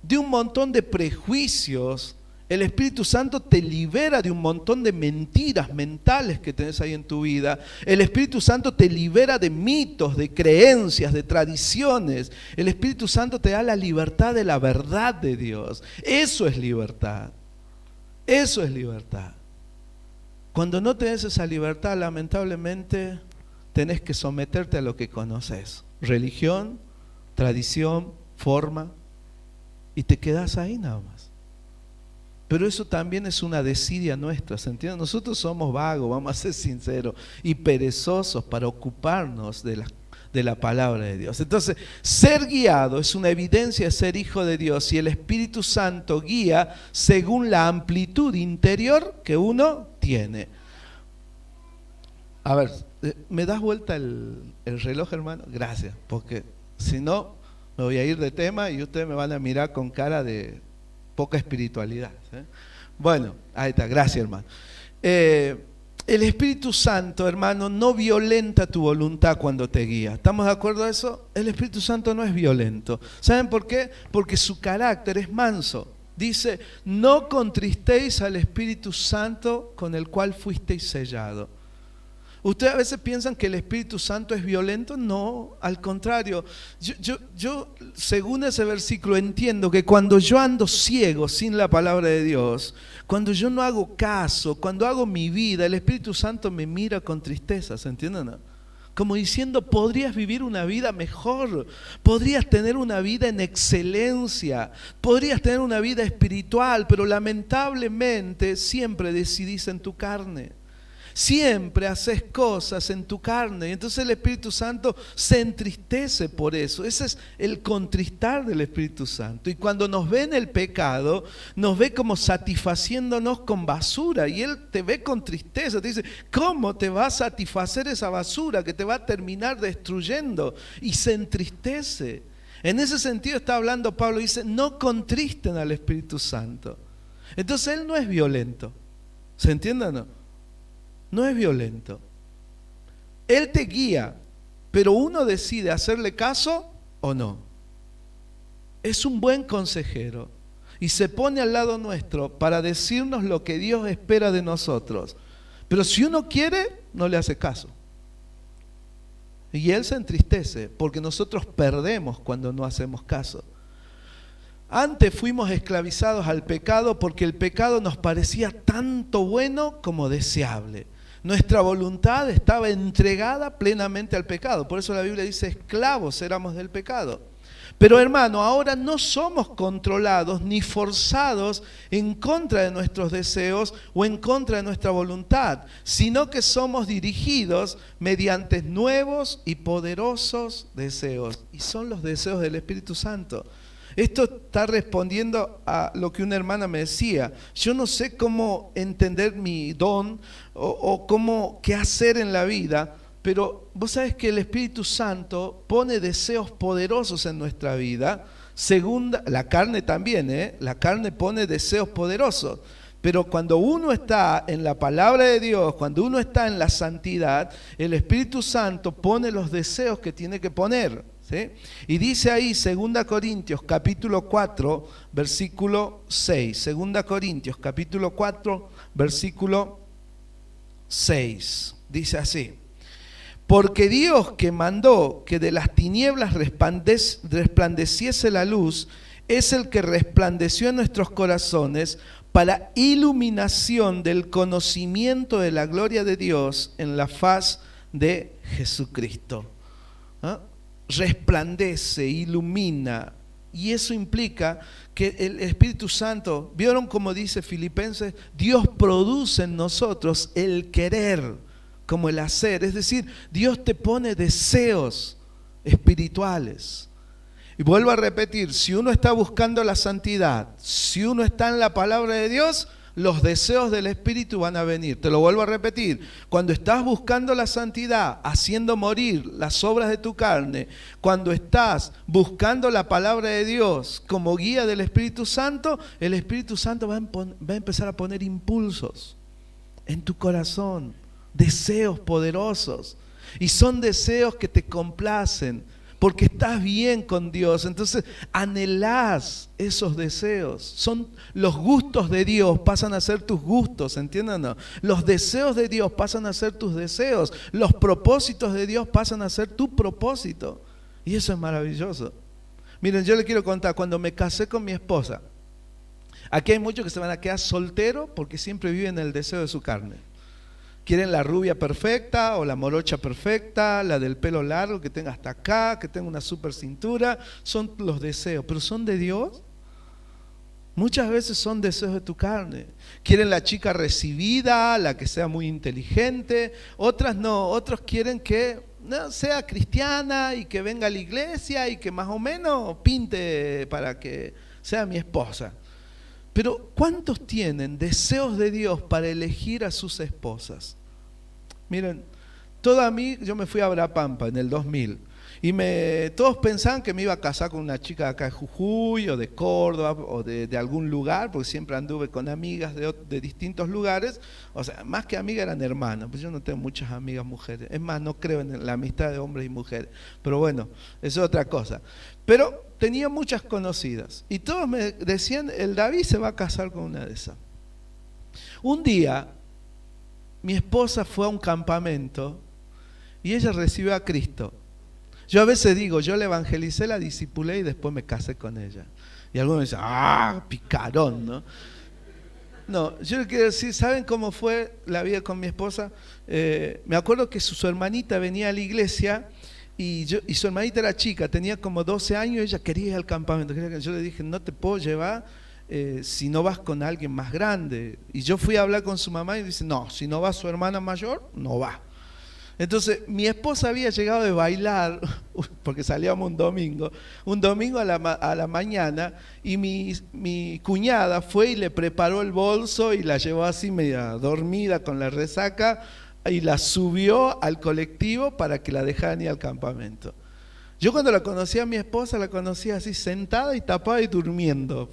de un montón de prejuicios. El Espíritu Santo te libera de un montón de mentiras mentales que tenés ahí en tu vida. El Espíritu Santo te libera de mitos, de creencias, de tradiciones. El Espíritu Santo te da la libertad de la verdad de Dios. Eso es libertad. Eso es libertad. Cuando no tenés esa libertad, lamentablemente tenés que someterte a lo que conoces. Religión, tradición, forma, y te quedás ahí nada más. Pero eso también es una desidia nuestra, ¿se entiende? Nosotros somos vagos, vamos a ser sinceros, y perezosos para ocuparnos de la palabra de Dios. Entonces, ser guiado es una evidencia de ser hijo de Dios, y el Espíritu Santo guía según la amplitud interior que uno tiene. A ver, ¿me das vuelta el reloj, hermano? Gracias, porque si no, me voy a ir de tema y ustedes me van a mirar con cara de poca espiritualidad. Bueno, ahí está, gracias, hermano. El Espíritu Santo, hermano, no violenta tu voluntad cuando te guía. ¿Estamos de acuerdo a eso? El Espíritu Santo no es violento. ¿Saben por qué? Porque su carácter es manso. Dice, no contristéis al Espíritu Santo con el cual fuisteis sellado. Ustedes a veces piensan que el Espíritu Santo es violento. No, al contrario. Yo, según ese versículo, entiendo que cuando yo ando ciego sin la palabra de Dios, cuando yo no hago caso, cuando hago mi vida, el Espíritu Santo me mira con tristeza, ¿se entienden? ¿No? Como diciendo, podrías vivir una vida mejor, podrías tener una vida en excelencia, podrías tener una vida espiritual, pero lamentablemente siempre decidís en tu carne. Siempre haces cosas en tu carne, y entonces el Espíritu Santo se entristece por eso. Ese es el contristar del Espíritu Santo. Y cuando nos ve en el pecado, nos ve como satisfaciéndonos con basura, y Él te ve con tristeza. Te dice, ¿cómo te va a satisfacer esa basura que te va a terminar destruyendo? Y se entristece. En ese sentido está hablando Pablo, dice, no contristen al Espíritu Santo. Entonces Él no es violento. ¿Se entiende o no? No es violento. Él te guía, pero uno decide hacerle caso o no. Es un buen consejero y se pone al lado nuestro para decirnos lo que Dios espera de nosotros. Pero si uno quiere, no le hace caso. Y Él se entristece porque nosotros perdemos cuando no hacemos caso. Antes fuimos esclavizados al pecado porque el pecado nos parecía tanto bueno como deseable. Nuestra voluntad estaba entregada plenamente al pecado. Por eso la Biblia dice, esclavos éramos del pecado. Pero hermano, ahora no somos controlados ni forzados en contra de nuestros deseos o en contra de nuestra voluntad, sino que somos dirigidos mediante nuevos y poderosos deseos. Y son los deseos del Espíritu Santo. Esto está respondiendo a lo que una hermana me decía. Yo no sé cómo entender mi don o cómo qué hacer en la vida, pero vos sabés que el Espíritu Santo pone deseos poderosos en nuestra vida. Según la carne también, la carne pone deseos poderosos. Pero cuando uno está en la palabra de Dios, cuando uno está en la santidad, el Espíritu Santo pone los deseos que tiene que poner. ¿Sí? Y dice ahí 2 Corintios capítulo 4 versículo 6, 2 Corintios capítulo 4 versículo 6, dice así: porque Dios, que mandó que de las tinieblas resplandeciese la luz, es el que resplandeció en nuestros corazones para iluminación del conocimiento de la gloria de Dios en la faz de Jesucristo. ¿Ah? Resplandece, ilumina, y eso implica que el Espíritu Santo, ¿vieron cómo dice Filipenses? Dios produce en nosotros el querer como el hacer, es decir, Dios te pone deseos espirituales. Y vuelvo a repetir, si uno está buscando la santidad, si uno está en la palabra de Dios, los deseos del Espíritu van a venir. Te lo vuelvo a repetir. Cuando estás buscando la santidad, haciendo morir las obras de tu carne, cuando estás buscando la palabra de Dios como guía del Espíritu Santo, el Espíritu Santo va a empezar a poner impulsos en tu corazón, deseos poderosos. Y son deseos que te complacen, porque estás bien con Dios, entonces anhelás esos deseos. Son los gustos de Dios, pasan a ser tus gustos, ¿entienden? No? Los deseos de Dios pasan a ser tus deseos. Los propósitos de Dios pasan a ser tu propósito. Y eso es maravilloso. Miren, yo les quiero contar, cuando me casé con mi esposa, aquí hay muchos que se van a quedar solteros porque siempre viven el deseo de su carne. Quieren la rubia perfecta o la morocha perfecta, la del pelo largo, que tenga hasta acá, que tenga una super cintura. Son los deseos, pero ¿son de Dios? Muchas veces son deseos de tu carne. Quieren la chica recibida, la que sea muy inteligente. Otras no, otros quieren que no, sea cristiana y que venga a la iglesia y que más o menos pinte para que sea mi esposa. Pero ¿cuántos tienen deseos de Dios para elegir a sus esposas? Miren, yo me fui a Abrapampa en el 2000 y todos pensaban que me iba a casar con una chica de acá de Jujuy o de Córdoba o de algún lugar, porque siempre anduve con amigas de distintos lugares. O sea, más que amigas eran hermanas, pues yo no tengo muchas amigas mujeres. Es más, no creo en la amistad de hombres y mujeres. Pero bueno, eso es otra cosa. Pero tenía muchas conocidas y todos me decían, el David se va a casar con una de esas. Un día, mi esposa fue a un campamento y ella recibió a Cristo. Yo a veces digo, yo la evangelicé, la discipulé y después me casé con ella. Y algunos me dicen, picarón, ¿no? No, yo le quiero decir, ¿saben cómo fue la vida con mi esposa? Me acuerdo que su hermanita venía a la iglesia y su hermanita era chica, tenía como 12 años y ella quería ir al campamento. Yo le dije, no te puedo llevar si no vas con alguien más grande. Y yo fui a hablar con su mamá y dice, no, si no va su hermana mayor, no va. Entonces mi esposa había llegado de bailar, porque salíamos un domingo a la mañana, y mi cuñada fue y le preparó el bolso y la llevó así media dormida con la resaca y la subió al colectivo para que la dejaran ir al campamento. Yo cuando la conocí a mi esposa, la conocía así sentada y tapada y durmiendo.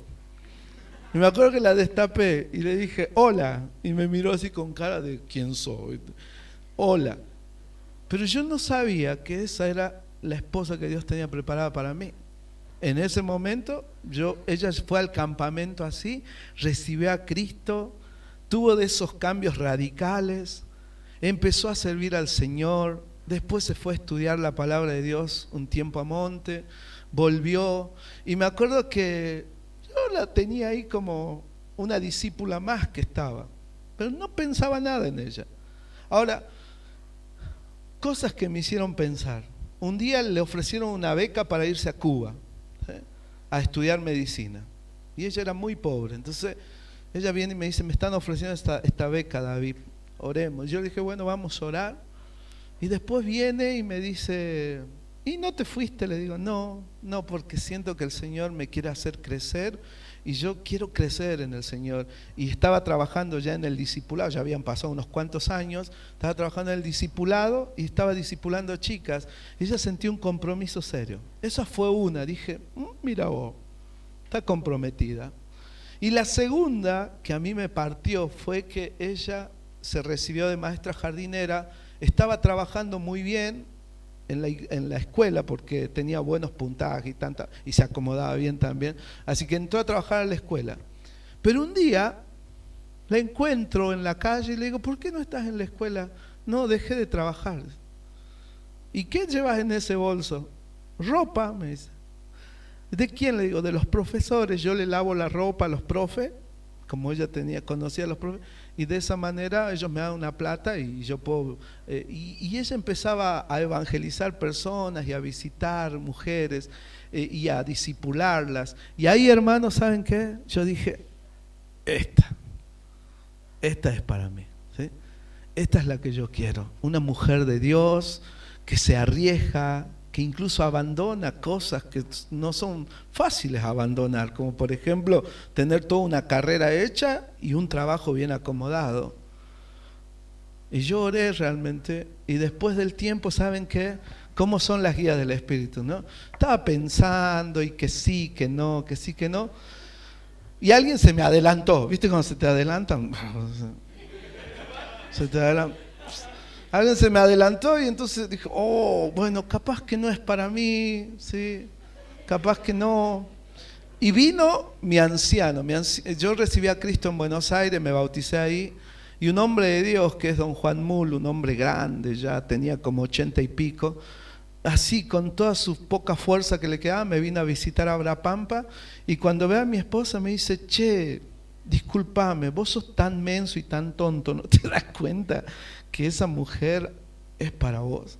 Y me acuerdo que la destapé y le dije, hola, y me miró así con cara de ¿quién soy? Hola. Pero yo no sabía que esa era la esposa que Dios tenía preparada para mí. En ese momento, ella fue al campamento así, recibió a Cristo, tuvo de esos cambios radicales, empezó a servir al Señor, después se fue a estudiar la palabra de Dios un tiempo a Monte, volvió, y me acuerdo que yo la tenía ahí como una discípula más que estaba, pero no pensaba nada en ella. Ahora, cosas que me hicieron pensar. Un día le ofrecieron una beca para irse a Cuba, ¿sí?, a estudiar medicina. Y ella era muy pobre. Entonces ella viene y me dice, me están ofreciendo esta beca, David, oremos. Yo le dije, bueno, vamos a orar. Y después viene y me dice, ¿y no te fuiste? Le digo, no, porque siento que el Señor me quiere hacer crecer y yo quiero crecer en el Señor. Y estaba trabajando ya en el discipulado, ya habían pasado unos cuantos años, estaba trabajando en el discipulado y estaba discipulando chicas. Y ella sentía un compromiso serio. Esa fue una, dije, mira vos, está comprometida. Y la segunda que a mí me partió fue que ella se recibió de maestra jardinera, estaba trabajando muy bien en la escuela porque tenía buenos puntajes y se acomodaba bien también, así que entró a trabajar a la escuela. Pero un día la encuentro en la calle y le digo, ¿por qué no estás en la escuela? No, dejé de trabajar. ¿Y qué llevas en ese bolso? Ropa, me dice. ¿De quién? Le digo, de los profesores. Yo le lavo la ropa a los profes, como ella conocía a los profes, y de esa manera ellos me dan una plata y yo puedo... y ella empezaba a evangelizar personas y a visitar mujeres y a discipularlas. Y ahí, hermanos, ¿saben qué? Yo dije, esta es para mí, ¿sí? Esta es la que yo quiero. Una mujer de Dios que se arriesga, que incluso abandona cosas que no son fáciles abandonar, como por ejemplo tener toda una carrera hecha y un trabajo bien acomodado. Y yo oré realmente, y después del tiempo, ¿saben qué? ¿Cómo son las guías del Espíritu, no? Estaba pensando y que sí, que no, que sí, que no, y alguien se me adelantó. ¿Viste cuando se te adelantan? Se te adelantan. Alguien se me adelantó y entonces dije, bueno, capaz que no es para mí, ¿sí? Capaz que no. Y vino mi anciano. Yo recibí a Cristo en Buenos Aires, me bauticé ahí, y un hombre de Dios, que es don Juan Mul, un hombre grande, ya tenía como 80 y pico, así con toda su poca fuerza que le quedaba, me vino a visitar a Abrapampa, y cuando ve a mi esposa me dice, che, discúlpame, vos sos tan menso y tan tonto, ¿no te das cuenta que esa mujer es para vos?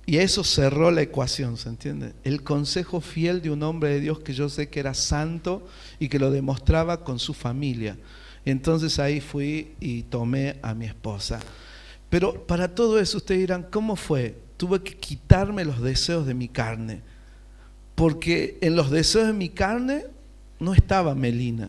Y eso cerró la ecuación, ¿se entiende? El consejo fiel de un hombre de Dios que yo sé que era santo y que lo demostraba con su familia. Entonces ahí fui y tomé a mi esposa. Pero para todo eso ustedes dirán, ¿cómo fue? Tuve que quitarme los deseos de mi carne. Porque en los deseos de mi carne no estaba Melina.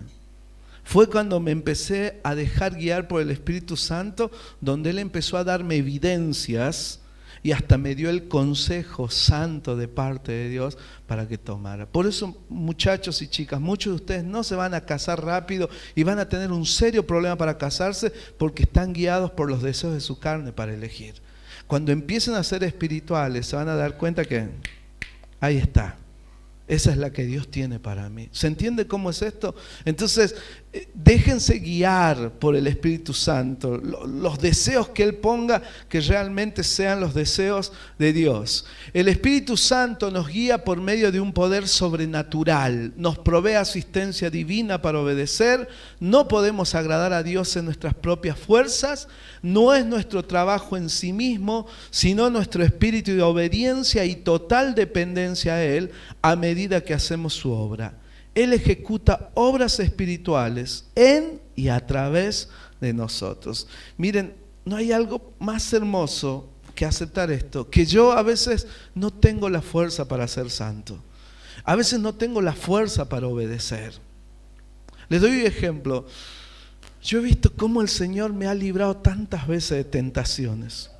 Fue cuando me empecé a dejar guiar por el Espíritu Santo, donde Él empezó a darme evidencias y hasta me dio el consejo santo de parte de Dios para que tomara. Por eso, muchachos y chicas, muchos de ustedes no se van a casar rápido y van a tener un serio problema para casarse porque están guiados por los deseos de su carne para elegir. Cuando empiecen a ser espirituales, se van a dar cuenta que ahí está. Esa es la que Dios tiene para mí. ¿Se entiende cómo es esto? Entonces, déjense guiar por el Espíritu Santo. Los deseos que Él ponga, que realmente sean los deseos de Dios. El Espíritu Santo nos guía por medio de un poder sobrenatural. Nos provee asistencia divina para obedecer. No podemos agradar a Dios en nuestras propias fuerzas. No es nuestro trabajo en sí mismo, sino nuestro espíritu de obediencia y total dependencia a Él a medida que hacemos su obra. Él ejecuta obras espirituales en y a través de nosotros. Miren, no hay algo más hermoso que aceptar esto, que yo a veces no tengo la fuerza para ser santo. A veces no tengo la fuerza para obedecer. Les doy un ejemplo. Yo he visto cómo el Señor me ha librado tantas veces de tentaciones.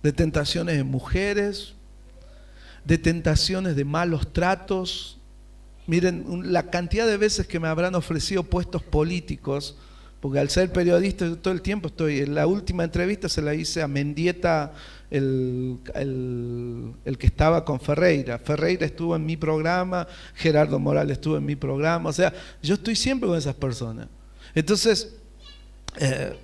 De tentaciones de mujeres, de tentaciones de malos tratos. Miren, la cantidad de veces que me habrán ofrecido puestos políticos, porque al ser periodista yo todo el tiempo estoy, en la última entrevista se la hice a Mendieta, el que estaba con Ferreira. Ferreira estuvo en mi programa, Gerardo Morales estuvo en mi programa, o sea, yo estoy siempre con esas personas. Entonces,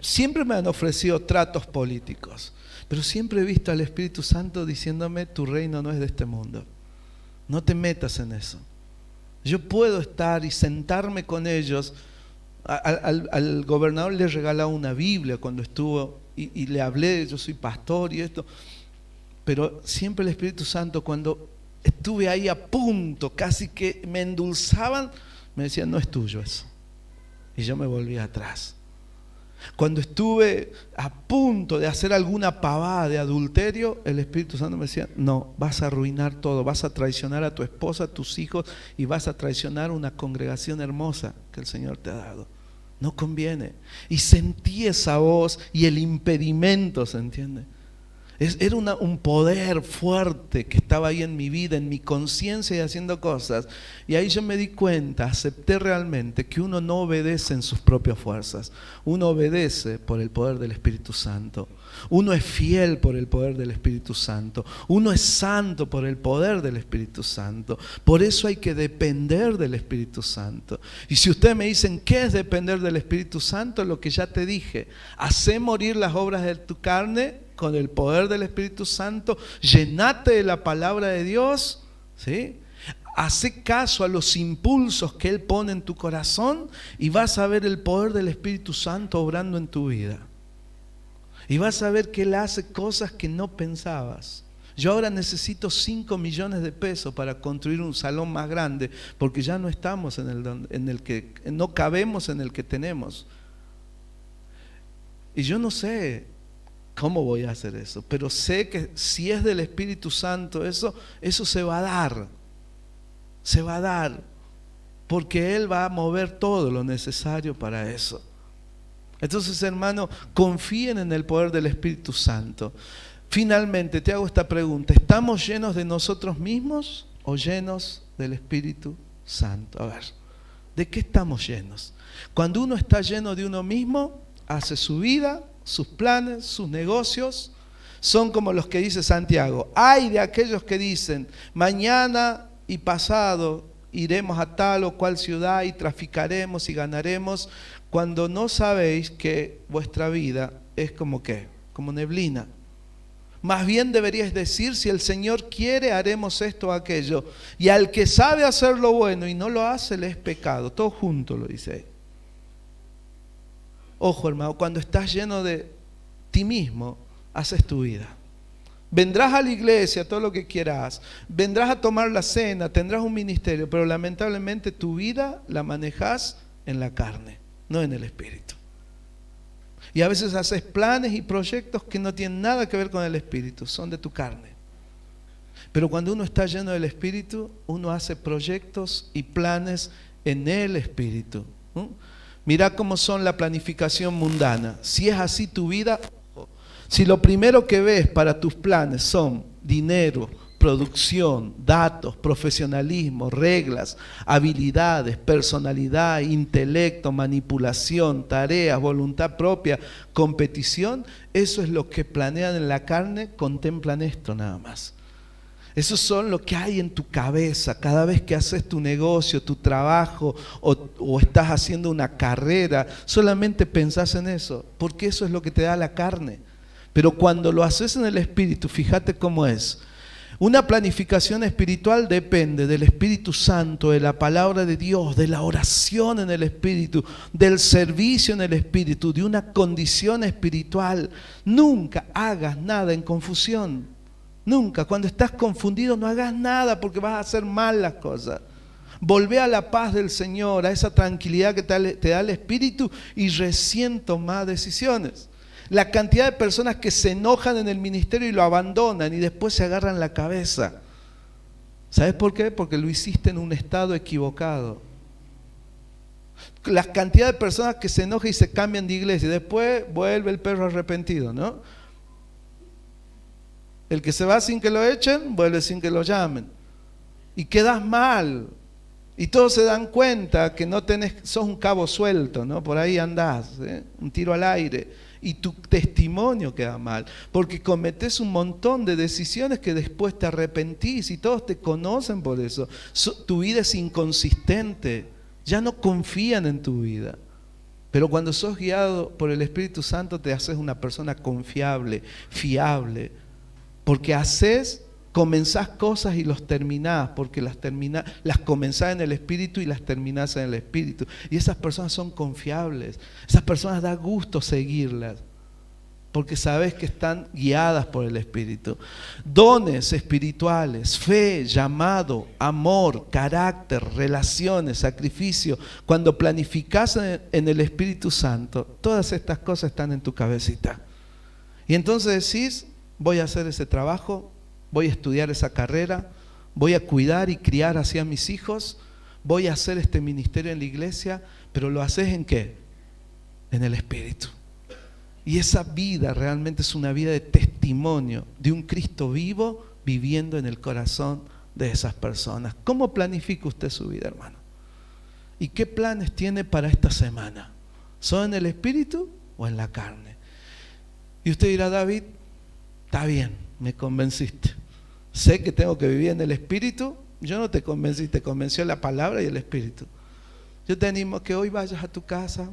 siempre me han ofrecido tratos políticos, pero siempre he visto al Espíritu Santo diciéndome, tu reino no es de este mundo, no te metas en eso. Yo puedo estar y sentarme con ellos. Al gobernador le regalaba una Biblia cuando estuvo y le hablé, yo soy pastor y esto, pero siempre el Espíritu Santo, cuando estuve ahí a punto, casi que me endulzaban, me decían, no es tuyo eso. Y yo me volví atrás. Cuando estuve a punto de hacer alguna pavada de adulterio, el Espíritu Santo me decía, no, vas a arruinar todo, vas a traicionar a tu esposa, a tus hijos y vas a traicionar una congregación hermosa que el Señor te ha dado. No conviene. Y sentí esa voz y el impedimento, ¿se entiende? Era un poder fuerte que estaba ahí en mi vida, en mi conciencia y haciendo cosas. Y ahí yo me di cuenta, acepté realmente que uno no obedece en sus propias fuerzas. Uno obedece por el poder del Espíritu Santo. Uno es fiel por el poder del Espíritu Santo. Uno es santo por el poder del Espíritu Santo. Por eso hay que depender del Espíritu Santo. Y si ustedes me dicen, ¿qué es depender del Espíritu Santo? Lo que ya te dije, hacé morir las obras de tu carne con el poder del Espíritu Santo, llenate de la palabra de Dios, ¿sí? Hace caso a los impulsos que Él pone en tu corazón y vas a ver el poder del Espíritu Santo obrando en tu vida. Y vas a ver que Él hace cosas que no pensabas. Yo ahora necesito 5 millones de pesos para construir un salón más grande, porque ya no estamos en el que, no cabemos en el que tenemos. Y yo no sé ¿cómo voy a hacer eso? Pero sé que si es del Espíritu Santo eso se va a dar. Se va a dar. Porque Él va a mover todo lo necesario para eso. Entonces, hermano, confíen en el poder del Espíritu Santo. Finalmente, te hago esta pregunta. ¿Estamos llenos de nosotros mismos o llenos del Espíritu Santo? A ver, ¿de qué estamos llenos? Cuando uno está lleno de uno mismo, hace su vida, sus planes, sus negocios, son como los que dice Santiago. Ay de aquellos que dicen, mañana y pasado iremos a tal o cual ciudad y traficaremos y ganaremos, cuando no sabéis que vuestra vida es como ¿qué? Como neblina. Más bien deberías decir, si el Señor quiere, haremos esto o aquello. Y al que sabe hacer lo bueno y no lo hace, le es pecado. Todo junto lo dice ahí. Ojo, hermano, cuando estás lleno de ti mismo, haces tu vida. Vendrás a la iglesia, todo lo que quieras. Vendrás a tomar la cena, tendrás un ministerio, pero lamentablemente tu vida la manejas en la carne, no en el espíritu. Y a veces haces planes y proyectos que no tienen nada que ver con el espíritu, son de tu carne. Pero cuando uno está lleno del espíritu, uno hace proyectos y planes en el espíritu. Mirá cómo son la planificación mundana. Si es así tu vida, si lo primero que ves para tus planes son dinero, producción, datos, profesionalismo, reglas, habilidades, personalidad, intelecto, manipulación, tareas, voluntad propia, competición, eso es lo que planean en la carne, contemplan esto nada más. Esos son lo que hay en tu cabeza cada vez que haces tu negocio, tu trabajo o estás haciendo una carrera, solamente pensás en eso, porque eso es lo que te da la carne. Pero cuando lo haces en el espíritu, fíjate cómo es. Una planificación espiritual depende del Espíritu Santo, de la palabra de Dios, de la oración en el Espíritu, del servicio en el Espíritu, de una condición espiritual. Nunca hagas nada en confusión. Nunca. Cuando estás confundido no hagas nada porque vas a hacer mal las cosas. Volvé a la paz del Señor, a esa tranquilidad que te da el Espíritu y recién toma decisiones. La cantidad de personas que se enojan en el ministerio y lo abandonan y después se agarran la cabeza. ¿Sabes por qué? Porque lo hiciste en un estado equivocado. La cantidad de personas que se enojan y se cambian de iglesia y después vuelve el perro arrepentido, ¿no? El que se va sin que lo echen, vuelve sin que lo llamen. Y quedas mal. Y todos se dan cuenta que no sos un cabo suelto, ¿no? Por ahí andás, un tiro al aire. Y tu testimonio queda mal, porque cometés un montón de decisiones que después te arrepentís y todos te conocen por eso. Tu vida es inconsistente, ya no confían en tu vida. Pero cuando sos guiado por el Espíritu Santo te haces una persona confiable, fiable, porque comenzás cosas y los terminás, porque las comenzás en el Espíritu y las terminás en el Espíritu. Y esas personas son confiables, esas personas da gusto seguirlas, porque sabes que están guiadas por el Espíritu. Dones espirituales, fe, llamado, amor, carácter, relaciones, sacrificio. Cuando planificás en el Espíritu Santo, todas estas cosas están en tu cabecita. Y entonces decís, voy a hacer ese trabajo, voy a estudiar esa carrera, voy a cuidar y criar hacia mis hijos, voy a hacer este ministerio en la iglesia, pero ¿lo haces en qué? En el Espíritu. Y esa vida realmente es una vida de testimonio de un Cristo vivo viviendo en el corazón de esas personas. ¿Cómo planifica usted su vida, hermano? ¿Y qué planes tiene para esta semana? ¿Son en el Espíritu o en la carne? Y usted dirá, David, está bien, me convenciste. Sé que tengo que vivir en el Espíritu. Yo no te convencí, te convenció la palabra y el Espíritu. Yo te animo a que hoy vayas a tu casa.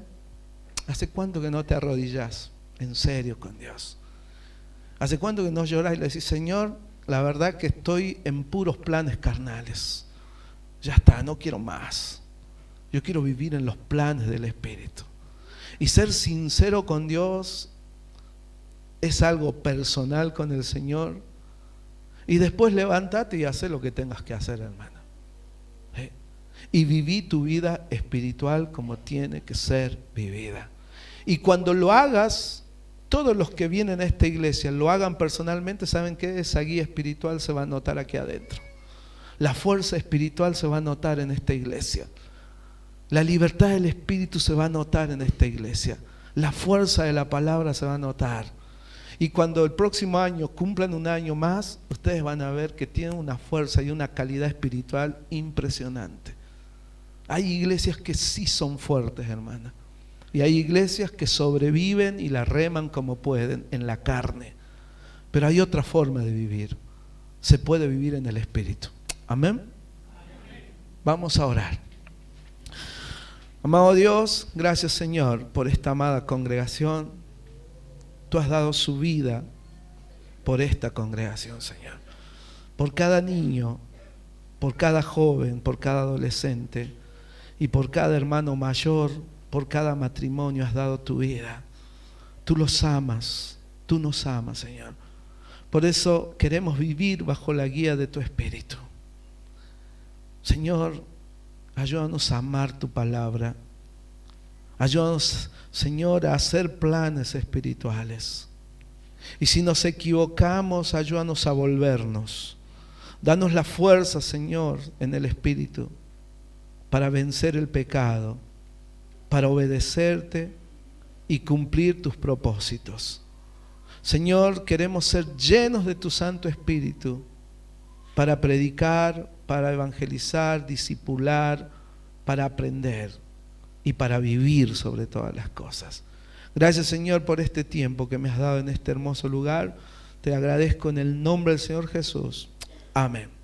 ¿Hace cuánto que no te arrodillas en serio con Dios? ¿Hace cuánto que no lloras y le decís, Señor, la verdad que estoy en puros planes carnales? Ya está, no quiero más. Yo quiero vivir en los planes del Espíritu. Y ser sincero con Dios es algo personal con el Señor. Y después levántate y haz lo que tengas que hacer, hermano. Y viví tu vida espiritual como tiene que ser vivida. Y cuando lo hagas, todos los que vienen a esta iglesia lo hagan personalmente, ¿saben qué? Esa guía espiritual se va a notar aquí adentro. La fuerza espiritual se va a notar en esta iglesia. La libertad del Espíritu se va a notar en esta iglesia. La fuerza de la palabra se va a notar. Y cuando el próximo año cumplan un año más, ustedes van a ver que tienen una fuerza y una calidad espiritual impresionante. Hay iglesias que sí son fuertes, hermana. Y hay iglesias que sobreviven y la reman como pueden en la carne. Pero hay otra forma de vivir. Se puede vivir en el Espíritu. Amén. Vamos a orar. Amado Dios, gracias Señor por esta amada congregación. Tú has dado su vida por esta congregación, Señor. Por cada niño, por cada joven, por cada adolescente y por cada hermano mayor, por cada matrimonio has dado tu vida. Tú los amas, tú nos amas, Señor. Por eso queremos vivir bajo la guía de tu Espíritu. Señor, ayúdanos a amar tu palabra. Ayúdanos, Señor, a hacer planes espirituales. Y si nos equivocamos, ayúdanos a volvernos. Danos la fuerza, Señor, en el Espíritu para vencer el pecado, para obedecerte y cumplir tus propósitos. Señor, queremos ser llenos de tu Santo Espíritu para predicar, para evangelizar, discipular, para aprender y para vivir sobre todas las cosas. Gracias, Señor, por este tiempo que me has dado en este hermoso lugar. Te agradezco en el nombre del Señor Jesús. Amén.